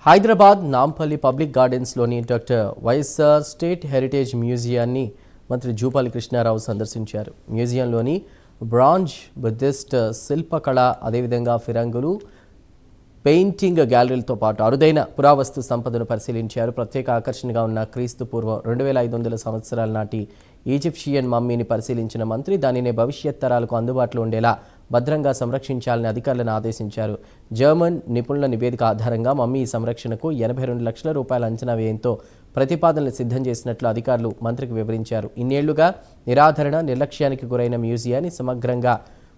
Hyderabad Nampally public గార్డెన్స్లోని doctor Y S R state heritage మ్యూజియాన్ని మంత్రి జూపల్లి కృష్ణారావు సందర్శించారు. మ్యూజియంలోని బ్రాంజ్ బుద్ధిస్ట్ శిల్పకళ, అదేవిధంగా ఫిరంగులు, పెయింటింగ్ గ్యాలరీలతో పాటు అరుదైన పురావస్తు సంపదను పరిశీలించారు. ప్రత్యేక ఆకర్షణగా ఉన్న క్రీస్తు పూర్వం 2500 సంవత్సరాల నాటి ఈజిప్షియన్ మమ్మీని పరిశీలించిన మంత్రి దానిని భవిష్యత్ తరాలకు అందుబాటులో ఉండేలా భద్రంగా సంరక్షించాలని అధికారులను ఆదేశించారు. జర్మన్ నిపుణుల నివేదిక ఆధారంగా మమ్మీ సంరక్షణకు 82 లక్షల రూపాయల అంచనా వ్యయంతో ప్రతిపాదనలు సిద్ధం చేసినట్లు అధికారులు మంత్రికి వివరించారు. ఇన్నేళ్లుగా నిరాధరణ, నిర్లక్ష్యానికి గురైన మ్యూజియాన్ని సమగ్రంగా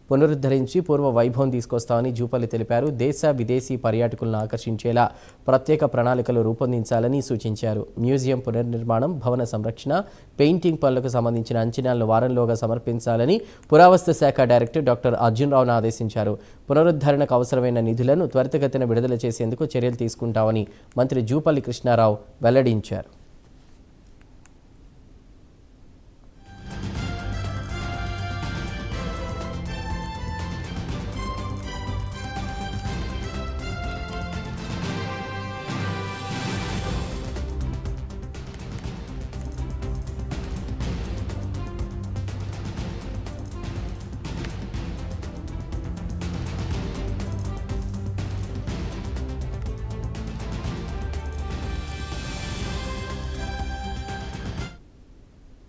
పునరుద్ధరించి పూర్వ వైభవం తీసుకొస్తామని జూపల్లి తెలిపారు. దేశ విదేశీ పర్యాటకులను ఆకర్షించేలా ప్రత్యేక ప్రణాళికలు రూపొందించాలని సూచించారు. మ్యూజియం పునర్నిర్మాణం, భవన సంరక్షణ, పెయింటింగ్ పనులకు సంబంధించిన అంచనాలను వారంలోగా సమర్పించాలని పురావస్తు శాఖ డైరెక్టర్ డాక్టర్ అర్జున్ రావును ఆదేశించారు. పునరుద్ధరణకు అవసరమైన నిధులను త్వరితగతిన విడుదల చేసేందుకు చర్యలు తీసుకుంటామని మంత్రి జూపల్లి కృష్ణారావు వెల్లడించారు.